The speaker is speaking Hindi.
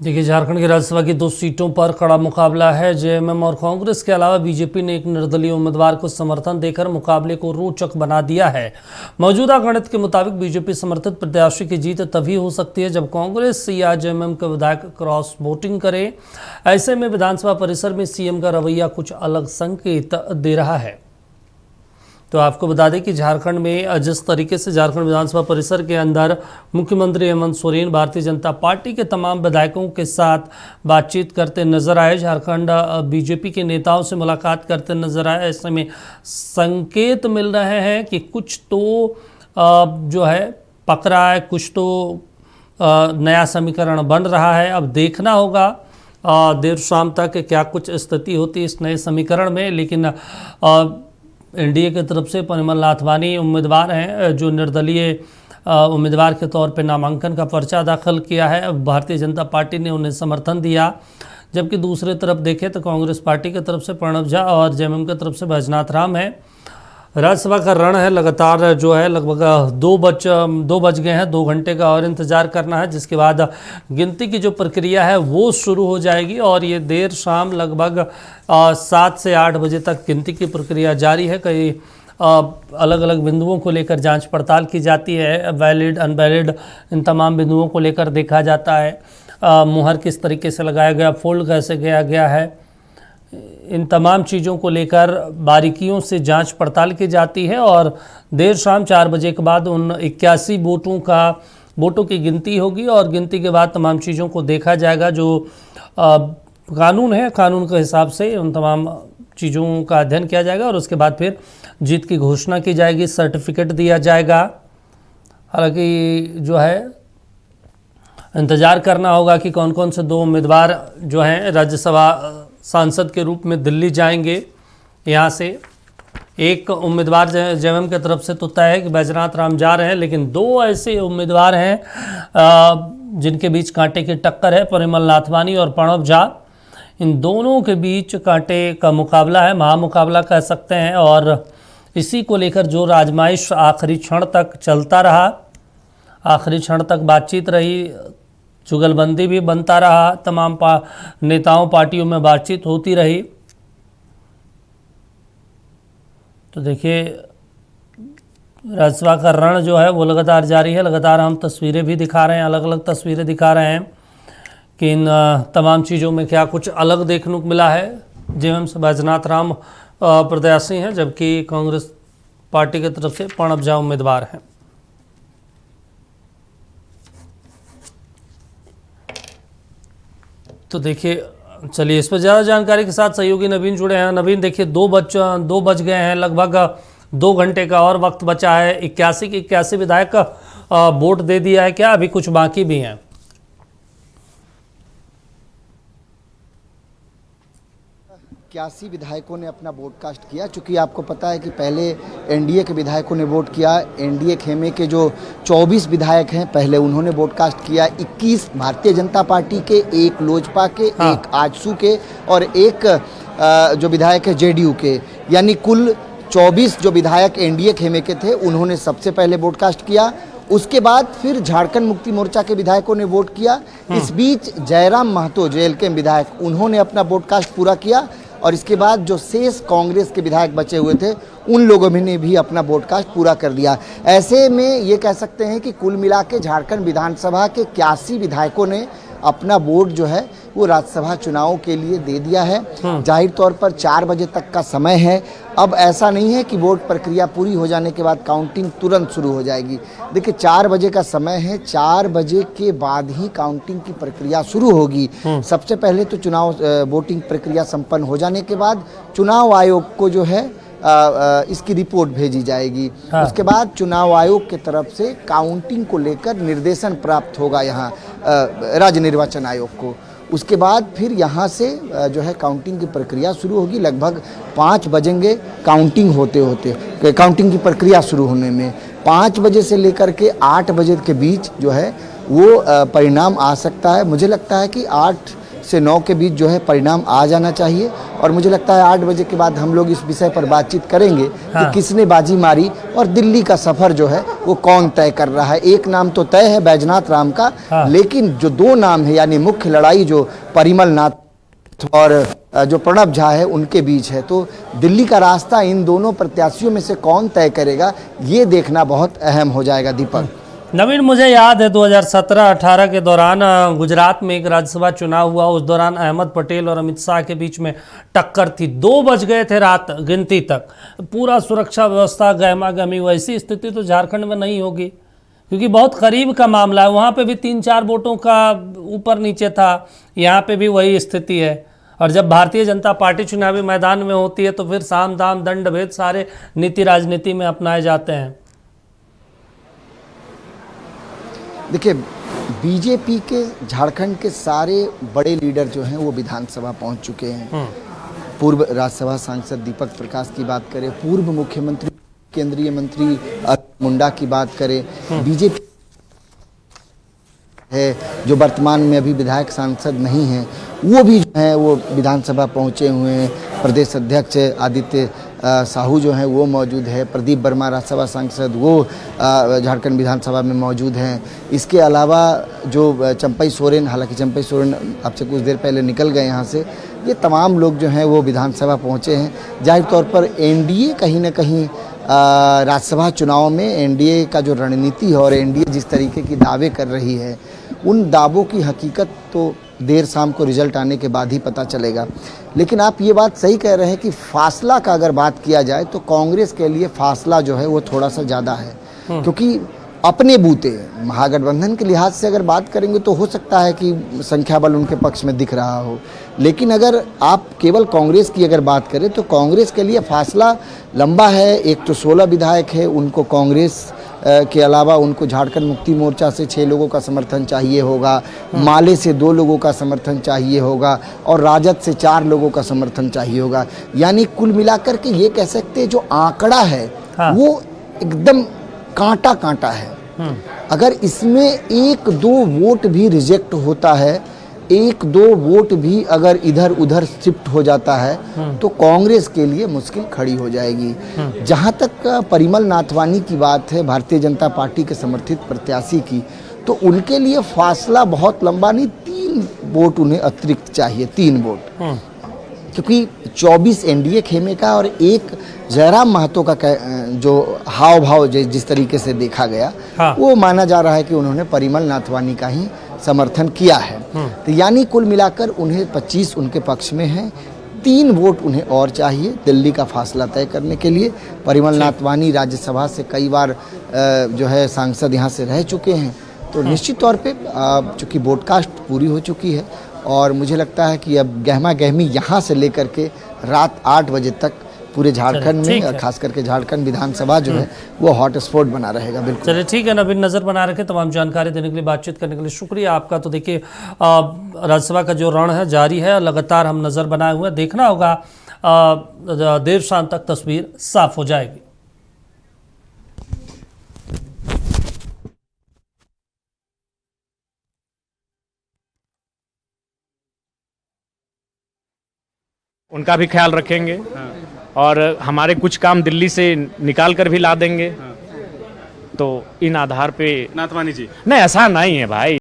देखिए, झारखंड की राज्यसभा की 2 सीटों पर कड़ा मुकाबला है। जेएमएम और कांग्रेस के अलावा बीजेपी ने एक निर्दलीय उम्मीदवार को समर्थन देकर मुकाबले को रोचक बना दिया है। मौजूदा गणित के मुताबिक बीजेपी समर्थित प्रत्याशी की जीत तभी हो सकती है जब कांग्रेस या जेएमएम के विधायक क्रॉस वोटिंग करे। ऐसे में विधानसभा परिसर में सीएम का रवैया कुछ अलग संकेत दे रहा है। तो आपको बता दें कि झारखंड में जिस तरीके से झारखंड विधानसभा परिसर के अंदर मुख्यमंत्री हेमंत सोरेन भारतीय जनता पार्टी के तमाम विधायकों के साथ बातचीत करते नजर आए, झारखंड बीजेपी के नेताओं से मुलाकात करते नजर आए, ऐसे में संकेत मिल रहे हैं कि कुछ तो जो है पक रहा है, कुछ तो नया समीकरण बन रहा है। अब देखना होगा देर शाम तक क्या कुछ स्थिति होती है इस नए समीकरण में। लेकिन एनडीए की तरफ से परिमल नाथवानी उम्मीदवार हैं जो निर्दलीय उम्मीदवार के तौर पे नामांकन का पर्चा दाखिल किया है। भारतीय जनता पार्टी ने उन्हें समर्थन दिया, जबकि दूसरी तरफ देखें तो कांग्रेस पार्टी की तरफ से प्रणब झा और जेएमएम की तरफ से बैजनाथ राम है। राज्यसभा का रण है, लगातार जो है लगभग 2 बज गए हैं, 2 घंटे का और इंतजार करना है, जिसके बाद गिनती की जो प्रक्रिया है वो शुरू हो जाएगी और ये देर शाम लगभग 7 से 8 बजे तक गिनती की प्रक्रिया जारी है। कई अलग अलग बिंदुओं को लेकर जांच पड़ताल की जाती है, वैलिड अनवैलिड इन तमाम बिंदुओं को लेकर देखा जाता है। मुहर किस तरीके से लगाया गया, फोल्ड कैसे किया गया है, इन तमाम चीज़ों को लेकर बारीकियों से जांच पड़ताल की जाती है और देर शाम 4 बजे के बाद उन 81 वोटों की गिनती होगी और गिनती के बाद तमाम चीज़ों को देखा जाएगा। जो कानून है, कानून के हिसाब से उन तमाम चीज़ों का अध्ययन किया जाएगा और उसके बाद फिर जीत की घोषणा की जाएगी, सर्टिफिकेट दिया जाएगा। हालांकि जो है इंतज़ार करना होगा कि कौन कौन से 2 उम्मीदवार जो हैं राज्यसभा सांसद के रूप में दिल्ली जाएंगे। यहाँ से एक उम्मीदवार जेएमएम की तरफ से तो तय है कि बैजनाथ राम जा रहे हैं, लेकिन 2 ऐसे उम्मीदवार हैं जिनके बीच कांटे की टक्कर है, परिमल नाथवानी और प्रणब झा। इन दोनों के बीच कांटे का मुकाबला है, महामुकाबला कह सकते हैं, और इसी को लेकर जो आजमाइश आखिरी क्षण तक चलता रहा, आखिरी क्षण तक बातचीत रही, जुगलबंदी भी बनता रहा, तमाम नेताओं पार्टियों में बातचीत होती रही। तो देखिए, राज्यसभा का रण जो है वो लगातार जारी है। लगातार हम तस्वीरें भी दिखा रहे हैं, अलग अलग तस्वीरें दिखा रहे हैं कि इन तमाम चीज़ों में क्या कुछ अलग देखने को मिला है। जेएमएम से बैजनाथ राम प्रत्याशी हैं, जबकि कांग्रेस पार्टी की तरफ से प्रणब झा उम्मीदवार हैं। तो देखिए, चलिए इस पर ज़्यादा जानकारी के साथ सहयोगी नवीन जुड़े हैं। नवीन, देखिए 2 बज गए हैं, लगभग 2 घंटे का और वक्त बचा है। 81 के 81 विधायक वोट दे दिया है क्या? अभी कुछ बाकी भी हैं? 81 विधायकों ने अपना वोट कास्ट किया। चूँकि आपको पता है कि पहले एनडीए के विधायकों ने वोट किया, एनडीए खेमे के जो 24 विधायक हैं पहले उन्होंने वोट कास्ट किया, 21 भारतीय जनता पार्टी के, 1 लोजपा के, 1 आजसू के और 1 जो विधायक है जेडीयू के, यानी कुल 24 जो विधायक एनडीए खेमे के थे उन्होंने सबसे पहले वोट कास्ट किया। उसके बाद फिर झारखंड मुक्ति मोर्चा के विधायकों ने वोट किया। इस बीच जयराम महतो जेएलके विधायक उन्होंने अपना वोट कास्ट पूरा किया और इसके बाद जो शेष कांग्रेस के विधायक बचे हुए थे उन लोगों ने भी अपना वोटकास्ट पूरा कर दिया। ऐसे में ये कह सकते हैं कि कुल मिला के झारखंड विधानसभा के 81 विधायकों ने अपना वोट जो है वो राज्यसभा चुनाव के लिए दे दिया है। जाहिर तौर पर 4 बजे तक का समय है। अब ऐसा नहीं है कि वोट प्रक्रिया पूरी हो जाने के बाद काउंटिंग तुरंत शुरू हो जाएगी। देखिए, 4 बजे का समय है, 4 बजे के बाद ही काउंटिंग की प्रक्रिया शुरू होगी। सबसे पहले तो चुनाव वोटिंग प्रक्रिया संपन्न हो जाने के बाद चुनाव आयोग को जो है इसकी रिपोर्ट भेजी जाएगी। उसके बाद चुनाव आयोग की तरफ से काउंटिंग को लेकर निर्देशन प्राप्त होगा यहाँ राज्य निर्वाचन आयोग को। उसके बाद फिर यहाँ से जो है काउंटिंग की प्रक्रिया शुरू होगी। लगभग 5 बजेंगे काउंटिंग काउंटिंग की प्रक्रिया शुरू होने में। 5 बजे से लेकर के 8 बजे के बीच जो है वो परिणाम आ सकता है। मुझे लगता है कि 8 से 9 के बीच जो है परिणाम आ जाना चाहिए। और मुझे लगता है 8 बजे के बाद हम लोग इस विषय पर बातचीत करेंगे कि किसने बाजी मारी और दिल्ली का सफर जो है वो कौन तय कर रहा है। एक नाम तो तय है बैजनाथ राम का, लेकिन जो 2 नाम है यानी मुख्य लड़ाई जो परिमल नाथ और जो प्रणब झा है उनके बीच है। तो दिल्ली का रास्ता इन दोनों प्रत्याशियों में से कौन तय करेगा ये देखना बहुत अहम हो जाएगा। दीपक, नवीन, मुझे याद है 2017-18 के दौरान गुजरात में एक राज्यसभा चुनाव हुआ। उस दौरान अहमद पटेल और अमित शाह के बीच में टक्कर थी। 2 बज गए थे रात गिनती तक, पूरा सुरक्षा व्यवस्था गहमा गहमी। वैसी स्थिति तो झारखंड में नहीं होगी क्योंकि बहुत करीब का मामला है। वहाँ पे भी 3-4 वोटों का ऊपर नीचे था, यहाँ पे भी वही स्थिति है। और जब भारतीय जनता पार्टी चुनावी मैदान में होती है तो फिर साम दाम दंड भेद सारे नीति राजनीति में अपनाए जाते हैं। देखिए, बीजेपी के झारखंड के सारे बड़े लीडर जो हैं वो विधानसभा पहुंच चुके हैं। पूर्व राज्यसभा सांसद दीपक प्रकाश की बात करें, पूर्व मुख्यमंत्री केंद्रीय मंत्री अर्जुन मुंडा की बात करें, बीजेपी है जो वर्तमान में अभी विधायक सांसद नहीं हैं वो भी जो है वो विधानसभा पहुंचे हुए हैं। प्रदेश अध्यक्ष आदित्य साहू जो हैं वो मौजूद है, प्रदीप वर्मा राज्यसभा सांसद वो झारखंड विधानसभा में मौजूद हैं। इसके अलावा जो चंपई सोरेन, हालांकि चंपई सोरेन आपसे कुछ देर पहले निकल गए यहाँ से, ये तमाम लोग जो हैं वो विधानसभा पहुँचे हैं। जाहिर तौर पर एनडीए कहीं ना कहीं राज्यसभा चुनाव में एनडीए का जो रणनीति है और एनडीए जिस तरीके की दावे कर रही है उन दावों की हकीकत तो देर शाम को रिजल्ट आने के बाद ही पता चलेगा। लेकिन आप ये बात सही कह रहे हैं कि फासला का अगर बात किया जाए तो कांग्रेस के लिए फासला जो है वो थोड़ा सा ज़्यादा है, क्योंकि अपने बूते महागठबंधन के लिहाज से अगर बात करेंगे तो हो सकता है कि संख्या बल उनके पक्ष में दिख रहा हो। लेकिन अगर आप केवल कांग्रेस की अगर बात करें तो कांग्रेस के लिए फासला लंबा है। एक तो 16 विधायक है, उनको कांग्रेस के अलावा उनको झारखंड मुक्ति मोर्चा से 6 लोगों का समर्थन चाहिए होगा, माले से 2 लोगों का समर्थन चाहिए होगा और राजद से 4 लोगों का समर्थन चाहिए होगा। यानी कुल मिलाकर के ये कह सकते हैं जो आंकड़ा है वो एकदम कांटा कांटा है। अगर इसमें 1-2 वोट भी रिजेक्ट होता है, 1-2 वोट भी अगर इधर उधर शिफ्ट हो जाता है तो कांग्रेस के लिए मुश्किल खड़ी हो जाएगी। जहां तक परिमल नाथवानी की बात है, भारतीय जनता पार्टी के समर्थित प्रत्याशी की, तो उनके लिए फासला बहुत लंबा नहीं, 3 वोट उन्हें अतिरिक्त चाहिए, 3 वोट, क्योंकि 24 एनडीए खेमे का और 1 जयराम महतो का जो हाव भाव जिस तरीके से देखा गया वो माना जा रहा है कि उन्होंने परिमल नाथवानी का ही समर्थन किया है। तो यानी कुल मिलाकर उन्हें 25 उनके पक्ष में है, 3 वोट उन्हें और चाहिए दिल्ली का फासला तय करने के लिए। परिमल नाथवानी राज्यसभा से कई बार जो है सांसद यहाँ से रह चुके हैं, तो निश्चित तौर पे चूँकि ब्रॉडकास्ट पूरी हो चुकी है और मुझे लगता है कि अब गहमा गहमी यहाँ से लेकर के रात 8 बजे तक पूरे झारखंड में और खास करके झारखंड विधानसभा जो है वो हॉटस्पॉट बना रहेगा। बिल्कुल, चलिए ठीक है नवीन, नज़र बना रखे। तमाम जानकारी देने के लिए, बातचीत करने के लिए शुक्रिया आपका। तो देखिए राज्यसभा का जो रण है जारी है, लगातार हम नज़र बनाए हुए, देखना होगा देर शाम तक तस्वीर साफ हो जाएगी। उनका भी ख्याल रखेंगे और हमारे कुछ काम दिल्ली से निकाल कर भी ला देंगे। तो इन आधार पे नाथवानी जी, नहीं, ऐसा नहीं है भाई।